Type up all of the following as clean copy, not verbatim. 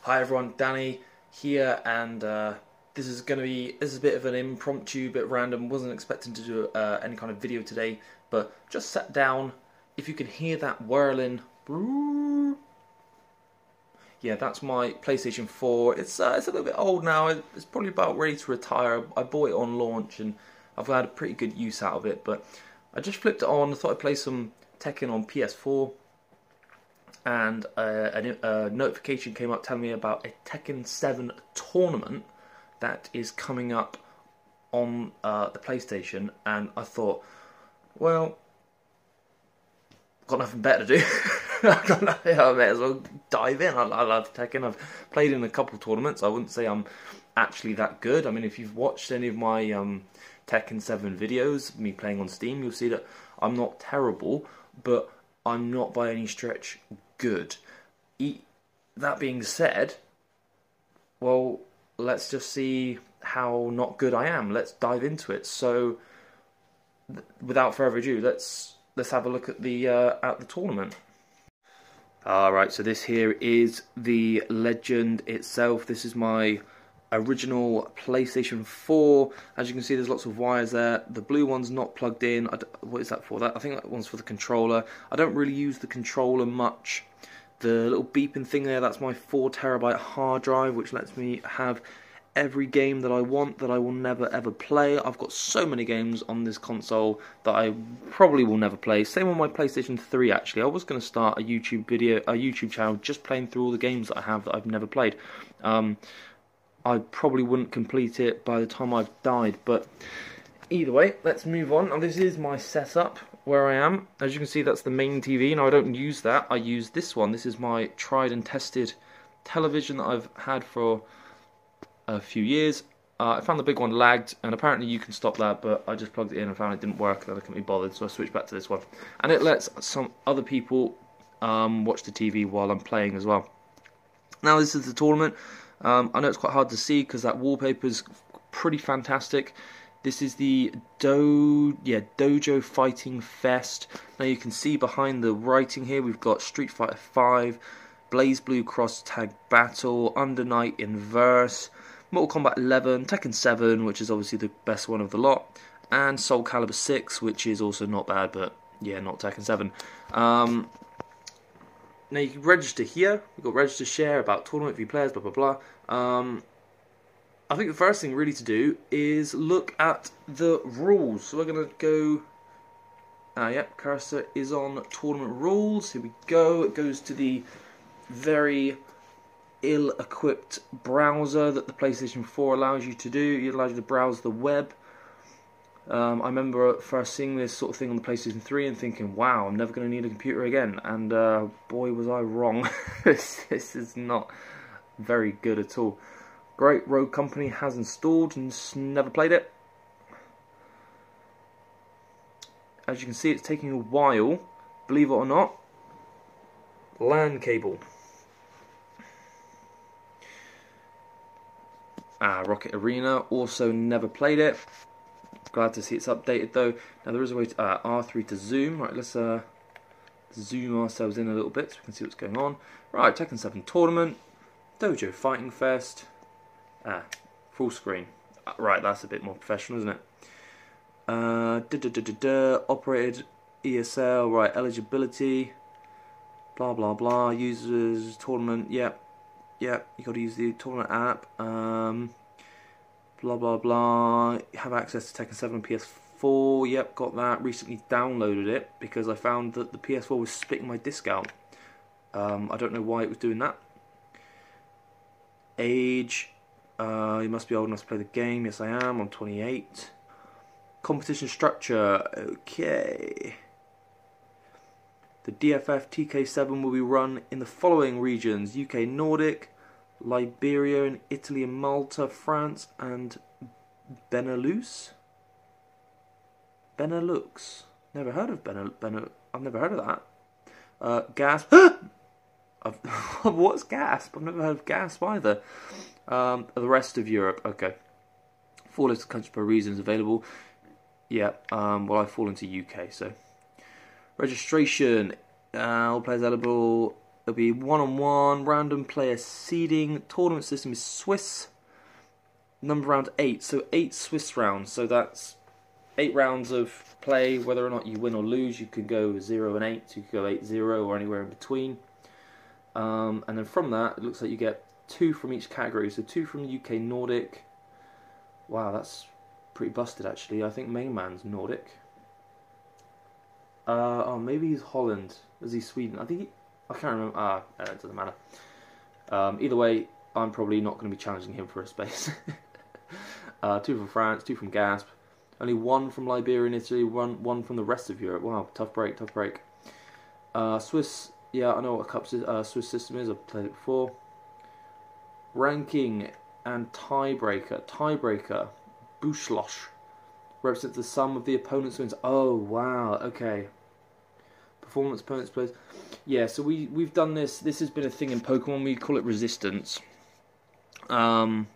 Hi everyone, Danny here, and this is a bit of an impromptu, bit random. Wasn't expecting to do any kind of video today, but just sat down. If you can hear that whirling, yeah, that's my PlayStation 4. It's a little bit old now. It's probably about ready to retire. I bought it on launch, and I've had a pretty good use out of it. But I just flipped it on. I thought I'd play some Tekken on PS4. And a notification came up telling me about a Tekken 7 tournament that is coming up on the PlayStation, and I thought, well, I've got nothing better to do. I may as well dive in. I love Tekken. I've played in a couple of tournaments. I wouldn't say I'm actually that good. I mean, if you've watched any of my Tekken 7 videos, me playing on Steam, you'll see that I'm not terrible, but I'm not by any stretch good. That being said, well, let's just see how not good I am. Let's dive into it. So, without further ado, let's have a look at the tournament. Alright, so this here is the Legend itself. This is my original PlayStation 4. As you can see, there's lots of wires there. The blue one's not plugged in. What is that for? I think that one's for the controller. I don't really use the controller much. The little beeping thing there, that's my 4TB hard drive, which lets me have every game that I want that I will never ever play. I've got so many games on this console that I probably will never play. Same on my PlayStation 3 actually. I was going to start a YouTube channel just playing through all the games that I have that I've never played. I probably wouldn't complete it by the time I've died, but either way, let's move on. Now, this is my setup where I am. As you can see, that's the main TV. Now, I don't use that. I use this one. This is my tried and tested television that I've had for a few years. I found the big one lagged, and apparently you can stop that, but I just plugged it in and found it didn't work, and I couldn't be bothered, so I switched back to this one. And it lets some other people watch the TV while I'm playing as well. Now, this is the tournament. I know it's quite hard to see because that wallpaper's pretty fantastic. This is the Dojo Fighting Fest. Now you can see behind the writing here we've got Street Fighter 5, Blaze Blue Cross Tag Battle, Under Night Inverse, Mortal Kombat 11, Tekken 7, which is obviously the best one of the lot, and Soul Calibur 6, which is also not bad, but yeah, not Tekken 7. Now you can register here. We've got register, share, about tournament, view players, blah blah blah. I think the first thing really to do is look at the rules. So we're gonna go. Yep, cursor is on tournament rules. Here we go. It goes to the very ill-equipped browser that the PlayStation 4 allows you to do. It allows you to browse the web. I remember first seeing this sort of thing on the PlayStation 3 and thinking, wow, I'm never going to need a computer again. And boy, was I wrong. This is not very good at all. Great Rogue Company has installed and never played it. As you can see, it's taking a while, believe it or not. LAN cable. Rocket Arena, also never played it. Glad to see it's updated though. Now there is a way to R3 to zoom. Right, let's zoom ourselves in a little bit so we can see what's going on. Right, Tekken 7 tournament, Dojo Fighting Fest. Full screen. Right, that's a bit more professional, isn't it? Operated ESL. Right, eligibility. Blah blah blah. Users tournament. Yep. You got to use the tournament app. Blah blah blah. Have access to Tekken 7 on PS4. Yep, got that. Recently downloaded it because I found that the PS4 was spitting my disc out. I don't know why it was doing that. Age. You must be old enough to play the game. Yes, I am. I'm 28. Competition structure. Okay. The DFF TK7 will be run in the following regions: UK, Nordic, Liberia, and Italy and Malta, France, and Benelux. Benelux. Never heard of I've never heard of that. Gasp. What's Gasp? I've never heard of Gasp either. The rest of Europe. Okay. 4 list of countries per reasons available. Yeah. Well, I fall into UK, so registration. All players eligible. It'll be 1-on-1, random player seeding. Tournament system is Swiss. Number round 8, so 8 Swiss rounds. So that's 8 rounds of play. Whether or not you win or lose, you could go 0-8, you could go 8-0, or anywhere in between. And then from that, it looks like you get 2 from each category. So 2 from the UK Nordic. Wow, that's pretty busted actually. I think main man's Nordic. Oh, maybe he's Holland. Is he Sweden? I think I can't remember. It doesn't matter. Either way, I'm probably not going to be challenging him for a space. 2 from France, 2 from Gasp. Only 1 from Liberia and Italy, 1 from the rest of Europe. Wow, tough break, tough break. Swiss, yeah, I know what a cup Swiss system is. I've played it before. Ranking and tiebreaker. Tiebreaker, Buschloss, represents the sum of the opponent's wins. Oh, wow, okay. Performance opponents plays. Yeah, so we've done this. This has been a thing in Pokemon. We call it resistance. Opponent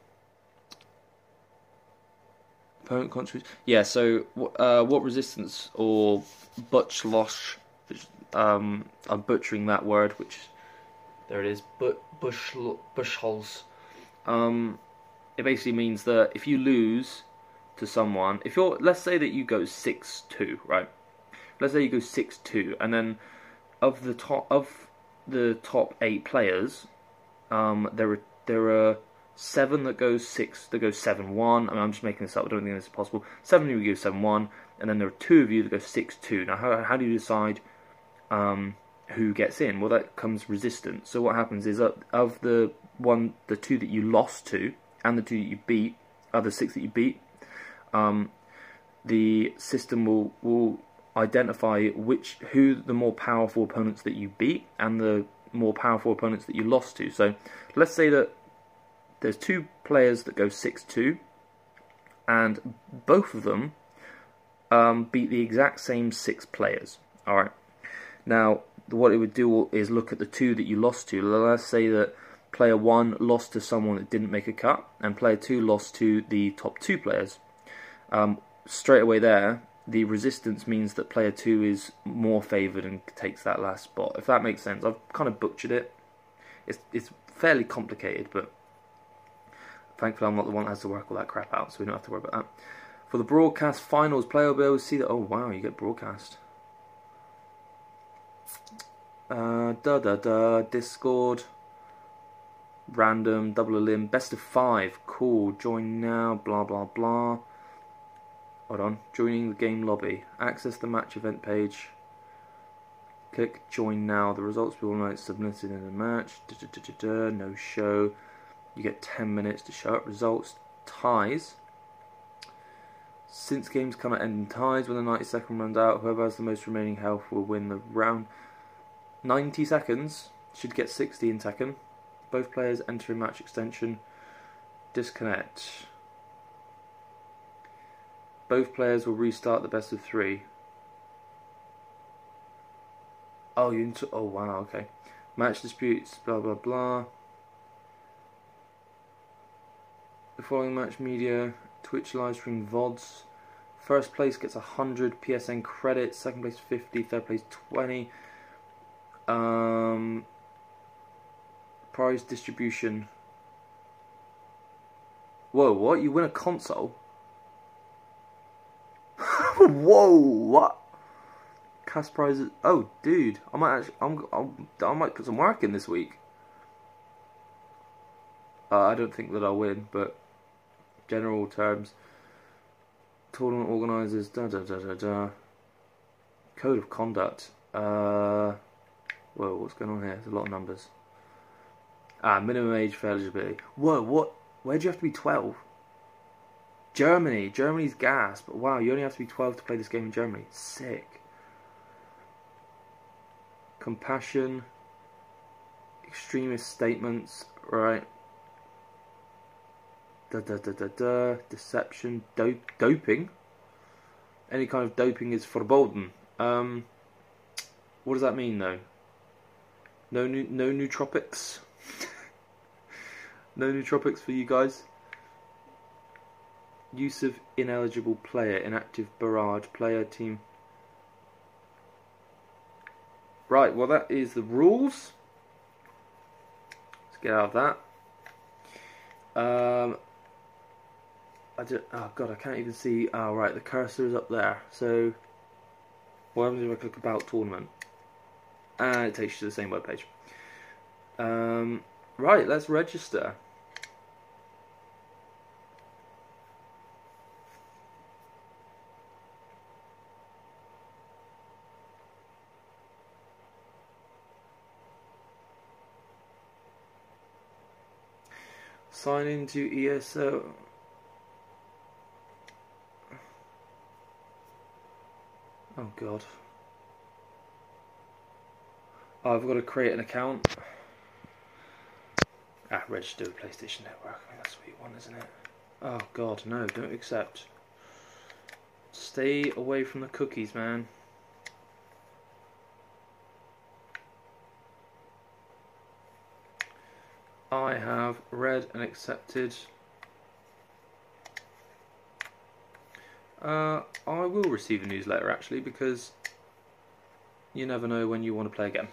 contributes. Yeah, so what resistance or Buschloss? I'm butchering that word. Which there it is. Buschholz. It basically means that if you lose to someone, let's say that you go 6-2, right? Let's say you go 6-2, and then of the top 8 players, there are 7 that go 7-1. I mean, I'm just making this up. I don't think this is possible. 7 of you go 7-1, and then there are 2 of you that go 6-2. Now, how do you decide who gets in? Well, that comes resistance. So what happens is of the 2 that you lost to and the 2 that you beat, the 6 that you beat, the system will identify who the more powerful opponents that you beat and the more powerful opponents that you lost to. So let's say that there's 2 players that go 6-2, and both of them beat the exact same 6 players. All right. Now, what it would do is look at the 2 that you lost to. Let's say that player 1 lost to someone that didn't make a cut, and player 2 lost to the top 2 players. Straight away there, the resistance means that player 2 is more favoured and takes that last spot. If that makes sense. I've kind of butchered it. It's fairly complicated, but thankfully I'm not the one that has to work all that crap out, so we don't have to worry about that. For the broadcast finals, player will be able to see that. Oh wow, you get broadcast. Discord. Random, double a limb, best of 5. Cool. Join now. Blah blah blah. Hold on, joining the game lobby. Access the match event page. Click join now. The results will be submitted in the match. No show. You get 10 minutes to show up results. Ties. Since games cannot end in ties, when the 90-second runs out, whoever has the most remaining health will win the round. 90 seconds should get 60 in Tekken. Both players enter a match extension. Disconnect. Both players will restart the best of 3. Oh, oh wow, okay. Match disputes, blah blah blah. The following match media, Twitch livestream VODs. First place gets 100 PSN credits, second place 50, third place 20. Prize distribution. Whoa, what? You win a console? Whoa, what? Cash prizes. Oh, dude, I might put some work in this week. I don't think that I'll win, but general terms. Tournament organisers. Code of conduct. Whoa, what's going on here? There's a lot of numbers. Minimum age for eligibility. Whoa, what? Where do you have to be 12? Germany. Germany's gas. But wow, you only have to be 12 to play this game in Germany. Sick. Compassion. Extremist statements. Right. Deception. Doping. Any kind of doping is verboten. What does that mean though? No nootropics. No nootropics for you guys. Use of ineligible player, inactive barrage, player team. Right, well that is the rules. get out of that. Oh god, I can't even see. Oh right, the cursor is up there. So what happens if I click about tournament? And it takes you to the same webpage. Right, let's register. Sign into ESO. Oh god. Oh, I've got to create an account. Register with PlayStation Network. I mean, that's what you want, isn't it? Oh god, no, don't accept. Stay away from the cookies, man. I have read and accepted. I will receive a newsletter actually, because you never know when you want to play again.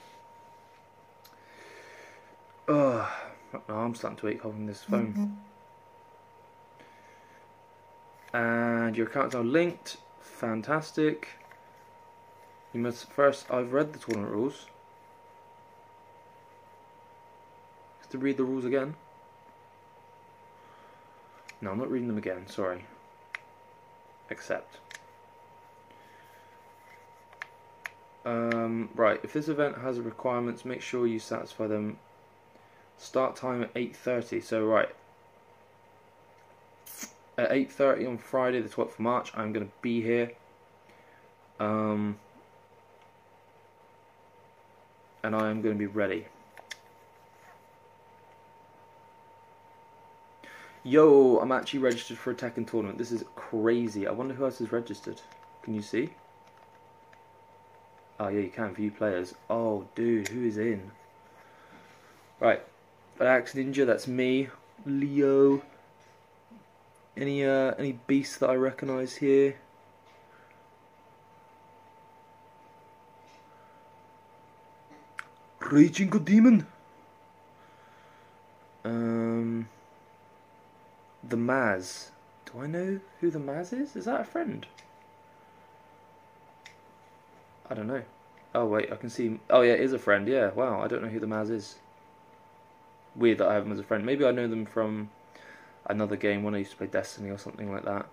Ugh, my arm's starting to ache holding this phone. And your account's now linked. Fantastic. You must first. I've read the tournament rules. To read the rules again? No, I'm not reading them again, sorry. Accept. Right, if this event has requirements, make sure you satisfy them. Start time at 8:30, so right. At 8:30 on Friday the 12th of March, I'm going to be here. And I am going to be ready. Yo, I'm actually registered for a Tekken tournament. This is crazy. I wonder who else is registered. Can you see? Oh yeah, you can view players. Oh dude, who is in? Right, Axe Ninja, that's me. Leo. Any beasts that I recognise here? Raging God Demon. The Maz. Do I know who the Maz is? Is that a friend? I don't know. Oh wait, I can see. Oh yeah, it is a friend. Yeah. Wow, I don't know who the Maz is. Weird that I have him as a friend. Maybe I know them from another game when I used to play Destiny or something like that.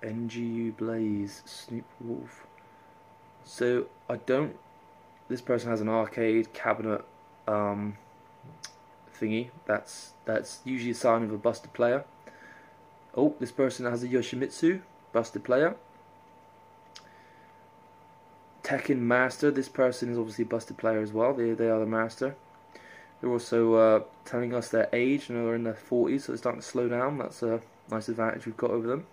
NGU Blaze, Snoop Wolf. So I don't. This person has an arcade cabinet thingy. That's usually a sign of a busted player. Oh, this person has a Yoshimitsu, busted player. Tekken Master. This person is obviously a busted player as well. They are the master. They're also telling us their age, and they're in their 40s, so they're starting to slow down. That's a nice advantage we've got over them.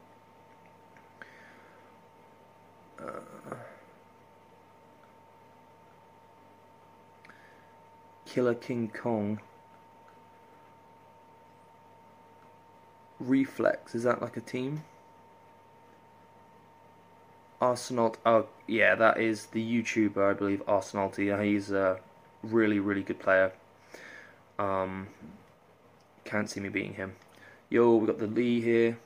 Killer King Kong. Reflex, is that like a team? Arsenal, oh yeah, that is the YouTuber, I believe, Arsenal. Yeah, he's a really, really good player. Can't see me beating him. Yo, we got the Lee here.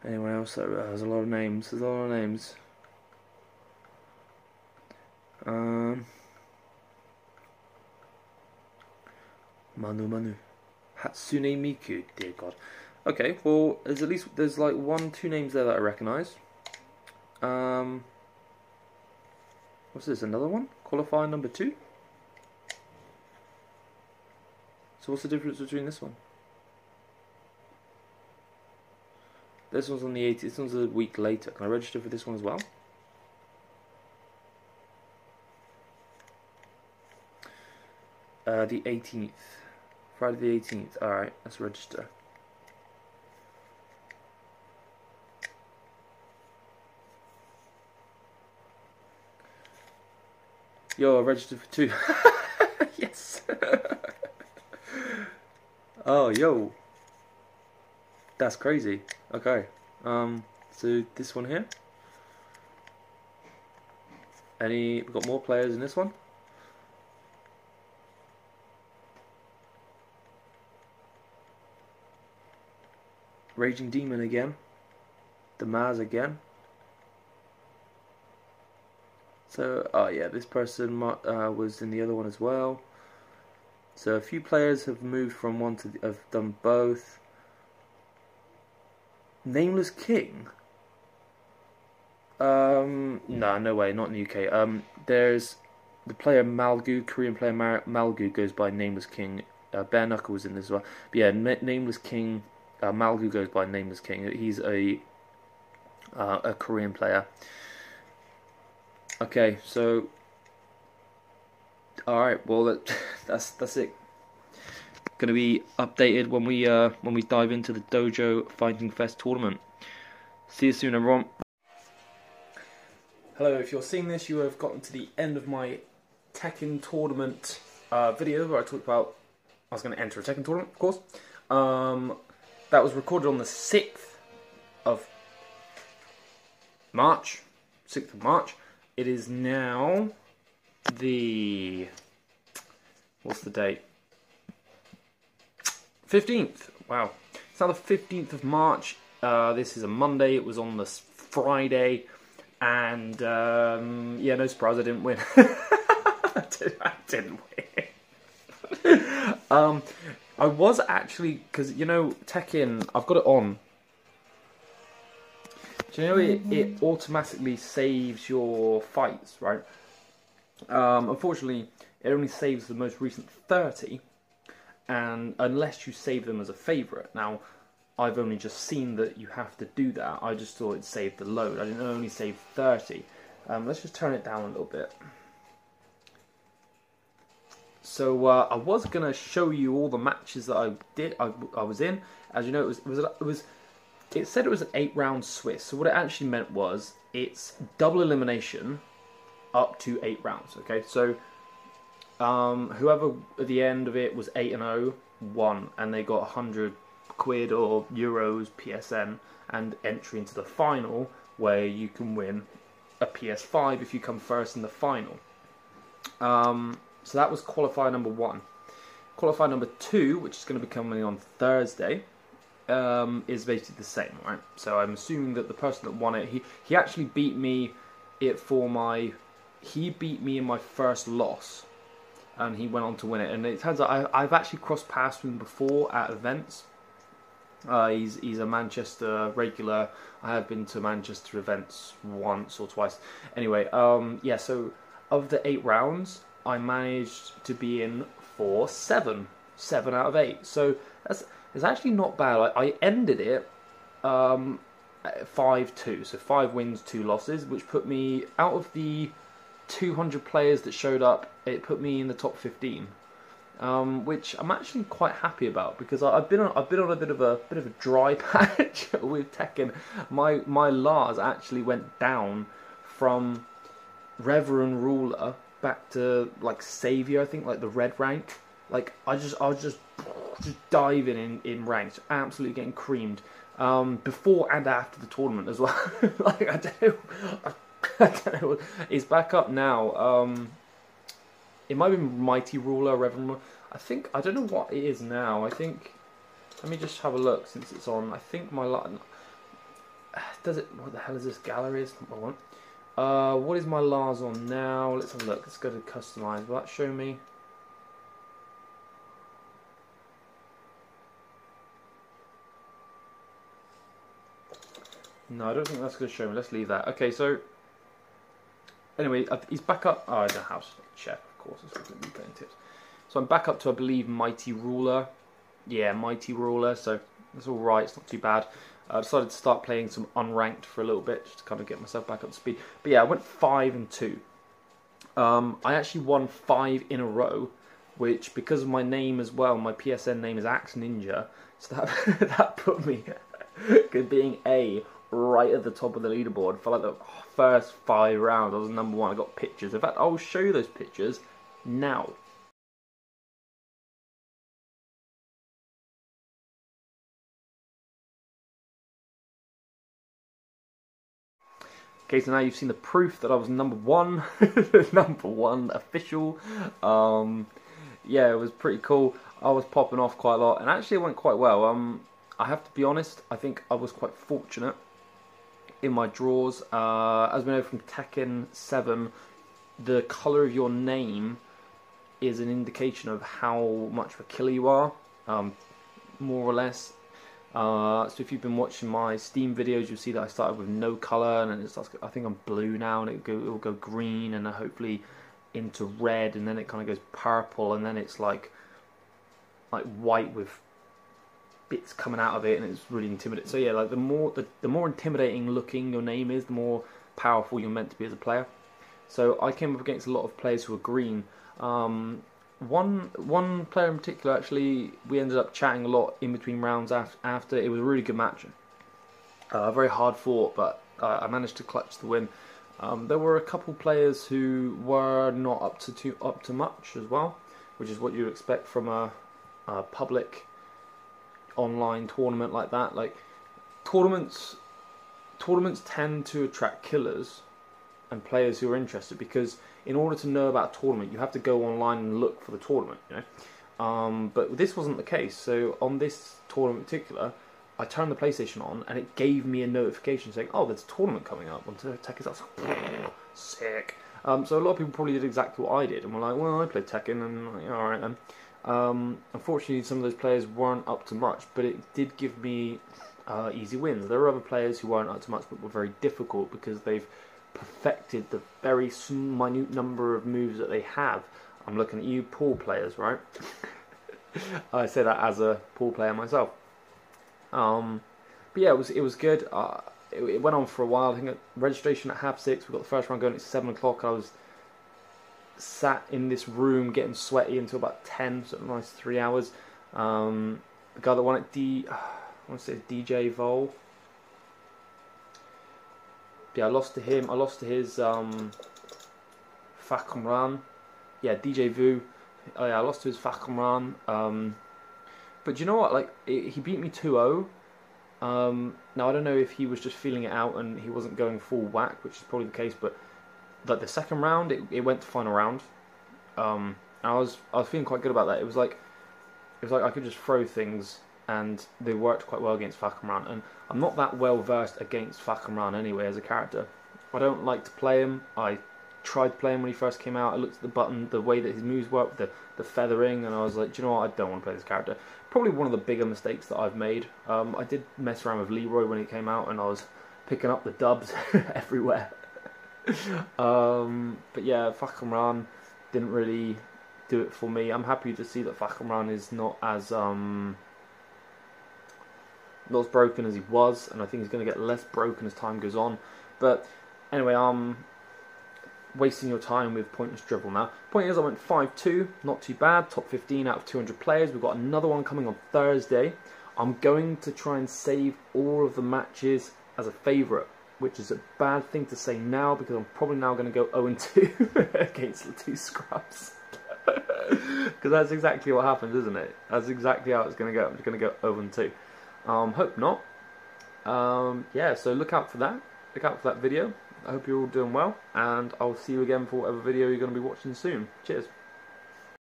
Anyone else? There's a lot of names. There's a lot of names. Manu. Hatsune Miku. Dear God. Okay, well, there's like 1-2 names there that I recognise. What's this? Another one? Qualifier number 2. So what's the difference between this one? This one's on the 18th. This one's a week later. Can I register for this one as well? The 18th. Friday the 18th. Alright, let's register. Yo, I registered for 2. Yes. Oh, yo. That's crazy. Okay. So this one here. We've got more players in this one. Raging Demon again. The Maz again. So, oh yeah, this person was in the other one as well. So a few players have moved from one to have done both. Nameless King. No way, not in the UK. There's the player Malgu, Korean player Malgu goes by Nameless King. Bare Knuckle was in this as well. But yeah, Nameless King. Malgu goes by Nameless King. He's a Korean player. Okay, so all right. Well, that's it. Going to be updated when we dive into the Dojo Fighting Fest tournament. See you soon, everyone. Hello. If you're seeing this, you have gotten to the end of my Tekken tournament video where I talked about I was going to enter a Tekken tournament, of course. That was recorded on the 6th of March. 6th of March. It is now the... what's the date? 15th. Wow. It's now the 15th of March. This is a Monday. It was on this Friday. And, yeah, no surprise, I didn't win. I didn't win. I was actually, because, you know, Tekken, I've got it on. Do you know it automatically saves your fights, right? Unfortunately, it only saves the most recent 30, and unless you save them as a favourite. Now, I've only just seen that you have to do that. I just thought it saved the load. I didn't only save 30. Let's just turn it down a little bit. So I was gonna show you all the matches that I was in. As you know, it said it was an 8-round Swiss. So what it actually meant was it's double elimination up to 8 rounds. Okay, so whoever at the end of it was 8-0 won, and they got 100 quid or euros PSN and entry into the final, where you can win a PS5 if you come first in the final. So that was qualifier number 1. Qualifier number 2, which is going to be coming on Thursday, is basically the same, right? So I'm assuming that the person that won it, he actually beat me he beat me in my first loss, and he went on to win it. And it turns out I've actually crossed paths with him before at events. He's a Manchester regular. I have been to Manchester events once or twice. Anyway, yeah, so of the 8 rounds, I managed to be in for 7 out of 8. So it's actually not bad. I ended it 5-2, so 5 wins, 2 losses, which put me out of the 200 players that showed up. It put me in the top 15, which I'm actually quite happy about, because I've been on a bit of a dry patch with Tekken. My Lars actually went down from Reverend Ruler back to like Savior, I think, like the red rank. Like I was just diving in ranks, absolutely getting creamed before and after the tournament as well. Like I don't know. It's back up now. It might be Mighty Ruler, Reverend Ruler. I don't know what it is now. I think, let me just have a look since it's on. I think my does it? What the hell is this? Galleries? I want. What is my Lars on now? Let's have a look. Let's go to customize. Will that show me? No, I don't think that's going to show me. Let's leave that. Okay, so anyway, he's back up. Oh, I don't know how to check. Of course, it's going to be playing tips. So I'm back up to, I believe, Mighty Ruler. Yeah, Mighty Ruler. So it's all right. It's not too bad. I decided to start playing some unranked for a little bit, just to kind of get myself back up to speed. But yeah, I went 5-2. I actually won 5 in a row which, because of my name as well, my PSN name is Axe Ninja, so that that put me being A right at the top of the leaderboard for like the first 5 rounds. I was number 1. I got pictures. In fact, I'll show you those pictures now. Okay, so now you've seen the proof that I was number 1, number 1 official. Yeah, it was pretty cool. I was popping off quite a lot, and actually it went quite well. I have to be honest, I think I was quite fortunate in my draws. As we know from Tekken 7, the colour of your name is an indication of how much of a killer you are, more or less. So if you've been watching my Steam videos, you'll see that I started with no colour, and then it starts, I think I'm blue now, and it will go green, and then hopefully into red, and then it kind of goes purple, and then it's like white with bits coming out of it, and it's really intimidating. So yeah, like the more intimidating looking your name is, the more powerful you're meant to be as a player. So I came up against a lot of players who were green. One player in particular, actually, we ended up chatting a lot in between rounds after. It was a really good match. Very hard fought, but I managed to clutch the win. There were a couple players who were not up to much as well, which is what you expect from a public online tournament like that. Like tournaments tend to attract killers and players who are interested, because in order to know about a tournament, you have to go online and look for the tournament, you know. But this wasn't the case. So on this tournament in particular, I turned the PlayStation on, and it gave me a notification saying, "Oh, there's a tournament coming up on Tekken." I was like, sick. So a lot of people probably did exactly what I did, and were like, "Well, I played Tekken, and like, all right then." Unfortunately, some of those players weren't up to much, but it did give me easy wins. There were other players who weren't up to much, but were very difficult because they've perfected the very minute number of moves that they have. I'm looking at you, pool players, right? I say that as a pool player myself. But yeah, it was good. It went on for a while. I think registration at 6:30. We got the first round going at 7 o'clock. I was sat in this room getting sweaty until about 10, so a nice 3 hours. The guy that won it, I want to say DJ Vol. Yeah, I lost to him. I lost to his Fakamran. Yeah, DJ Vu. Oh yeah, I lost to his Fakamran. But you know what? Like, he beat me 2-0. Now I don't know if he was just feeling it out and he wasn't going full whack, which is probably the case. But like the second round, it went to final round. And I was feeling quite good about that. It was like I could just throw things, and they worked quite well against Fakamran. And I'm not that well versed against Fakamran anyway as a character. I don't like to play him. I tried to play him when he first came out. I looked at the button, the way that his moves work, the feathering, and I was like, do you know what? I don't want to play this character. Probably one of the bigger mistakes that I've made. I did mess around with Leroy when he came out, and I was picking up the dubs everywhere. But yeah, Fakamran didn't really do it for me. I'm happy to see that Fakamran is not as broken as he was, and I think he's going to get less broken as time goes on. But anyway, wasting your time with pointless dribble now. Point is, I went 5-2, not too bad, top 15 out of 200 players. We've got another one coming on Thursday. I'm going to try and save all of the matches as a favourite, which is a bad thing to say now, because I'm probably now going to go 0-2 against the 2 scrubs. Because that's exactly what happens, isn't it? That's exactly how it's going to go. I'm just going to go 0-2. Hope not. Yeah, so look out for that. Look out for that video. I hope you're all doing well, and I'll see you again for whatever video you're going to be watching soon. Cheers.